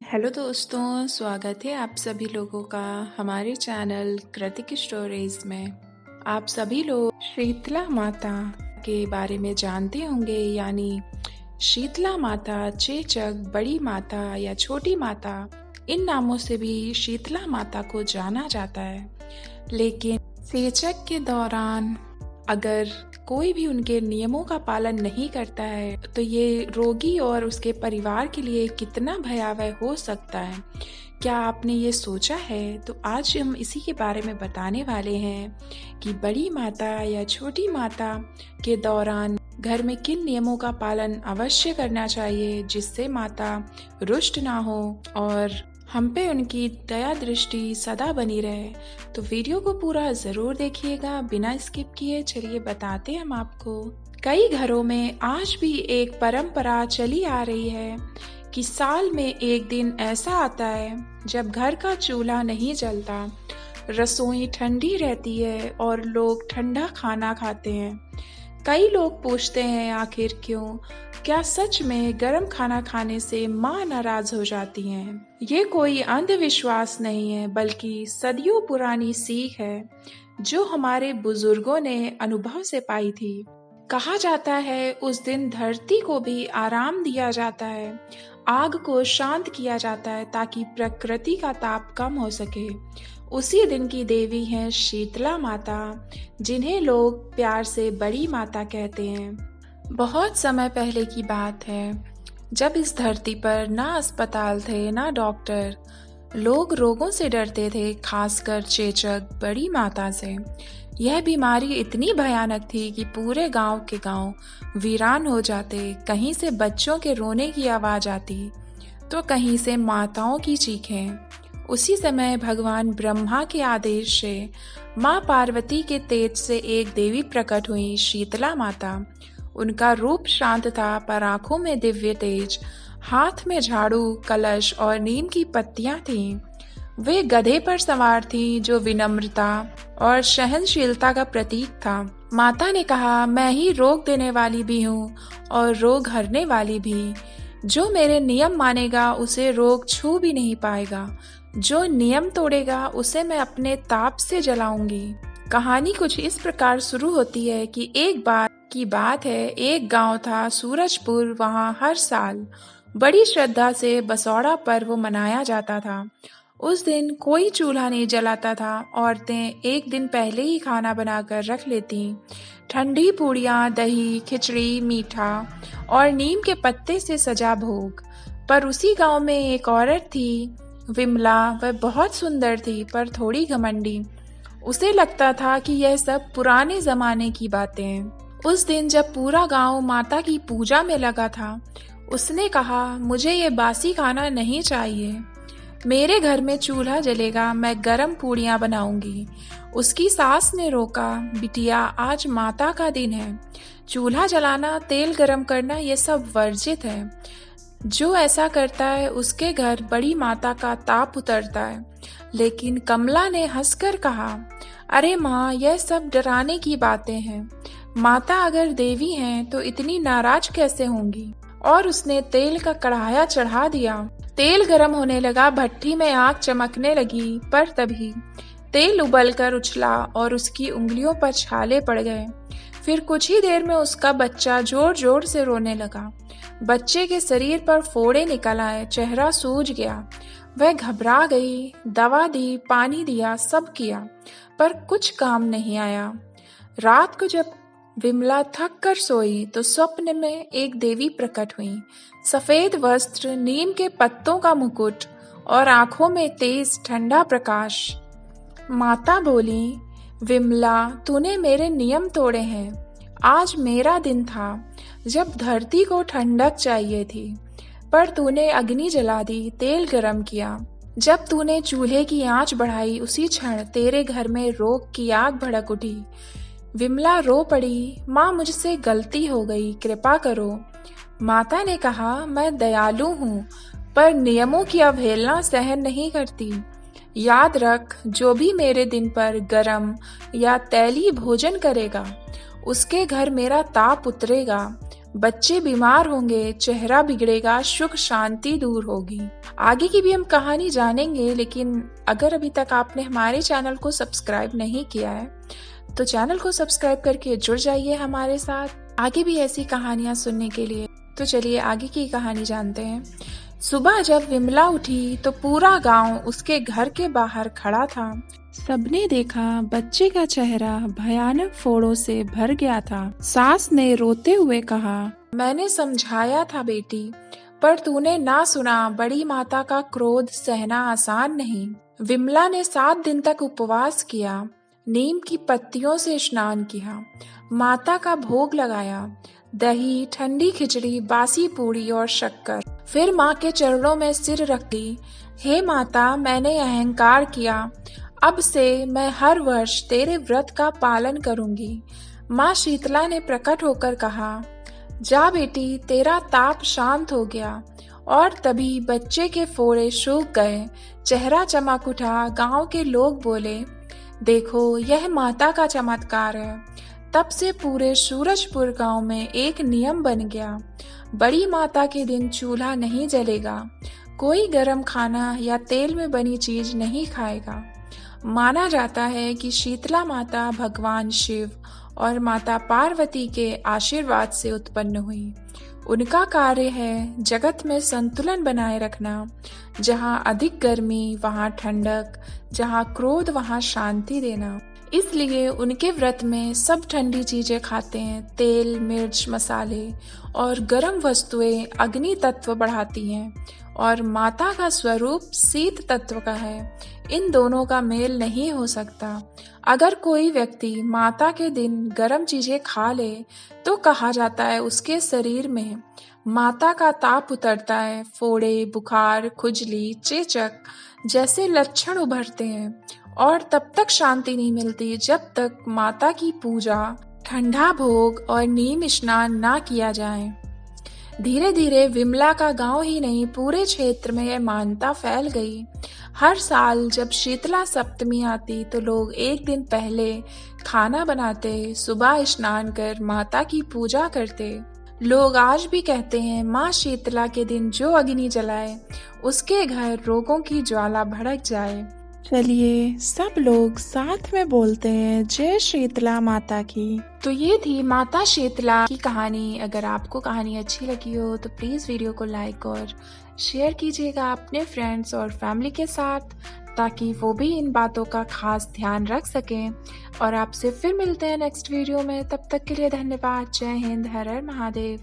Hello दोस्तों, स्वागत है आप सभी लोगों का हमारे चैनल कृतिक स्टोरीज में। आप सभी लोग शीतला माता के बारे में जानते होंगे, यानी शीतला माता, चेचक, बड़ी माता या छोटी माता, इन नामों से भी शीतला माता को जाना जाता है। लेकिन चेचक के दौरान अगर कोई भी उनके नियमों का पालन नहीं करता है तो ये रोगी और उसके परिवार के लिए कितना भयावह हो सकता है। क्या आपने ये सोचा है? तो आज हम इसी के बारे में बताने वाले हैं कि बड़ी माता या छोटी माता के दौरान घर में किन नियमों का पालन अवश्य करना चाहिए, जिससे माता रुष्ट ना हो और हम पे उनकी दया दृष्टि सदा बनी रहे। तो वीडियो को पूरा जरूर देखिएगा बिना स्किप किए। चलिए बताते हैं हम आपको। कई घरों में आज भी एक परंपरा चली आ रही है कि साल में एक दिन ऐसा आता है जब घर का चूल्हा नहीं जलता, रसोई ठंडी रहती है और लोग ठंडा खाना खाते हैं। कई लोग पूछते हैं, आखिर क्यों? क्या सच में गर्म खाना खाने से माँ नाराज हो जाती हैं? ये कोई अंधविश्वास नहीं है, बल्कि सदियों पुरानी सीख है जो हमारे बुजुर्गों ने अनुभव से पाई थी। कहा जाता है उस दिन धरती को भी आराम दिया जाता है, आग को शांत किया जाता है ताकि प्रकृति का ताप कम हो सके। उसी दिन की देवी है शीतला माता, जिन्हें लोग प्यार से बड़ी माता कहते हैं। बहुत समय पहले की बात है, जब इस धरती पर ना अस्पताल थे ना डॉक्टर। लोग रोगों से डरते थे, खासकर चेचक, बड़ी माता से। यह बीमारी इतनी भयानक थी कि पूरे गांव के गांव वीरान हो जाते। कहीं से बच्चों के रोने की आवाज आती तो कहीं से माताओं की चीखें। उसी समय भगवान ब्रह्मा के आदेश से माँ पार्वती के तेज से एक देवी प्रकट हुई, शीतला माता। उनका रूप शांत था, पर आंखों में दिव्य तेज, हाथ में झाड़ू, कलश और नीम की पत्तियां थीं। वे गधे पर सवार थी, जो विनम्रता और सहनशीलता का प्रतीक था। माता ने कहा, मैं ही रोग देने वाली भी हूँ और रोग हरने वाली भी। जो मेरे नियम मानेगा उसे रोग छू भी नहीं पाएगा। जो नियम तोड़ेगा उसे मैं अपने ताप से जलाऊंगी। कहानी कुछ इस प्रकार शुरू होती है कि एक बार की बात है, एक गांव था सूरजपुर। वहां हर साल बड़ी श्रद्धा से बसौड़ा पर्व मनाया जाता था। उस दिन कोई चूल्हा नहीं जलाता था। औरतें एक दिन पहले ही खाना बनाकर रख लेती, ठंडी पूड़ियाँ, दही, खिचड़ी, मीठा और नीम के पत्ते से सजा भोग। पर उसी गांव में एक औरत थी, विमला। वह बहुत सुंदर थी, पर थोड़ी घमंडी। उसे लगता था कि यह सब पुराने जमाने की बातें हैं। उस दिन जब पूरा गांव माता की पूजा में लगा था, उसने कहा, मुझे ये बासी खाना नहीं चाहिए। मेरे घर में चूल्हा जलेगा, मैं गरम पूड़ियाँ बनाऊंगी। उसकी सास ने रोका, बिटिया, आज माता का दिन है। चूल्हा जलाना, तेल गरम करना, ये सब वर्जित है। जो ऐसा करता है उसके घर बड़ी माता का ताप उतरता है। लेकिन कमला ने हंसकर कहा, अरे माँ, यह सब डराने की बातें हैं। माता अगर देवी हैं तो इतनी नाराज कैसे होंगी? और उसने तेल का कढ़ाया चढ़ा दिया। तेल गर्म होने लगा, भट्टी में आग चमकने लगी। पर तभी तेल उबलकर उछला और उसकी उंगलियों पर छाले पड़ गए। फिर कुछ ही देर में उसका बच्चा जोर जोर से रोने लगा। बच्चे के शरीर पर फोड़े निकल आए, चेहरा सूज गया। वह घबरा गई, दवा दी, पानी दिया, सब किया, पर कुछ काम नहीं आया। रात को जब विमला थक कर सोई तो स्वप्न में एक देवी प्रकट हुई। सफेद वस्त्र, नीम के पत्तों का मुकुट और आंखों में तेज ठंडा प्रकाश। माता बोली, विमला, तूने मेरे नियम तोड़े हैं। आज मेरा दिन था जब धरती को ठंडक चाहिए थी, पर तूने अग्नि जला दी, तेल गरम किया। जब तूने चूल्हे की आंच बढ़ाई, उसी क्षण तेरे घर में रोग की आग भड़क उठी। विमला रो पड़ी, माँ, मुझसे गलती हो गई, कृपा करो। माता ने कहा, मैं दयालु हूँ, पर नियमों की अवहेलना सहन नहीं करती। याद रख, जो भी मेरे दिन पर गरम या तैलीय भोजन करेगा, उसके घर मेरा ताप उतरेगा। बच्चे बीमार होंगे, चेहरा बिगड़ेगा, सुख शांति दूर होगी। आगे की भी हम कहानी जानेंगे, लेकिन अगर अभी तक आपने हमारे चैनल को सब्सक्राइब नहीं किया है तो चैनल को सब्सक्राइब करके जुड़ जाइए हमारे साथ आगे भी ऐसी कहानियां सुनने के लिए। तो चलिए आगे की कहानी जानते हैं। सुबह जब विमला उठी तो पूरा गांव उसके घर के बाहर खड़ा था। सबने देखा बच्चे का चेहरा भयानक फोड़ों से भर गया था। सास ने रोते हुए कहा, मैंने समझाया था बेटी, पर तूने ना सुना। बड़ी माता का क्रोध सहना आसान नहीं। विमला ने 7 दिन तक उपवास किया, नीम की पत्तियों से स्नान किया, माता का भोग लगाया, दही, ठंडी खिचड़ी, बासी पूड़ी और शक्कर। फिर माँ के चरणों में सिर रख दी। हे माता, मैंने अहंकार किया, अब से मैं हर वर्ष तेरे व्रत का पालन करूंगी। माँ शीतला ने प्रकट होकर कहा, जा बेटी, तेरा ताप शांत हो गया। और तभी बच्चे के फोड़े सूख गए, चेहरा चमक उठा। गांव के लोग बोले, देखो यह माता का चमत्कार है। तब से पूरे सूरजपुर गांव में एक नियम बन गया, बड़ी माता के दिन चूल्हा नहीं जलेगा, कोई गर्म खाना या तेल में बनी चीज नहीं खाएगा। माना जाता है कि शीतला माता भगवान शिव और माता पार्वती के आशीर्वाद से उत्पन्न हुई। उनका कार्य है जगत में संतुलन बनाए रखना। जहाँ अधिक गर्मी वहाँ ठंडक, जहाँ क्रोध वहाँ शांति देना। इसलिए उनके व्रत में सब ठंडी चीजें खाते हैं। तेल, मिर्च, मसाले और गर्म वस्तुएं अग्नि तत्व बढ़ाती हैं और माता का स्वरूप शीत तत्व का है। इन दोनों का मेल नहीं हो सकता। अगर कोई व्यक्ति माता के दिन गर्म चीजें खा ले तो कहा जाता है उसके शरीर में माता का ताप उतरता है। फोड़े, बुखार, खुजली, चेचक जैसे लक्षण उभरते हैं और तब तक शांति नहीं मिलती जब तक माता की पूजा, ठंडा भोग और नीम स्नान ना किया जाए। धीरे धीरे विमला का गांव ही नहीं, पूरे क्षेत्र में यह मान्यता फैल गई। हर साल जब शीतला सप्तमी आती तो लोग एक दिन पहले खाना बनाते, सुबह स्नान कर माता की पूजा करते। लोग आज भी कहते हैं, माँ शीतला के दिन जो अग्नि जलाए उसके घर रोगों की ज्वाला भड़क जाए। चलिए सब लोग साथ में बोलते हैं, जय शीतला माता की। तो ये थी माता शीतला की कहानी। अगर आपको कहानी अच्छी लगी हो तो प्लीज वीडियो को लाइक और शेयर कीजिएगा अपने फ्रेंड्स और फैमिली के साथ, ताकि वो भी इन बातों का खास ध्यान रख सकें। और आपसे फिर मिलते हैं नेक्स्ट वीडियो में। तब तक के लिए धन्यवाद। जय हिंद, हर हर महादेव।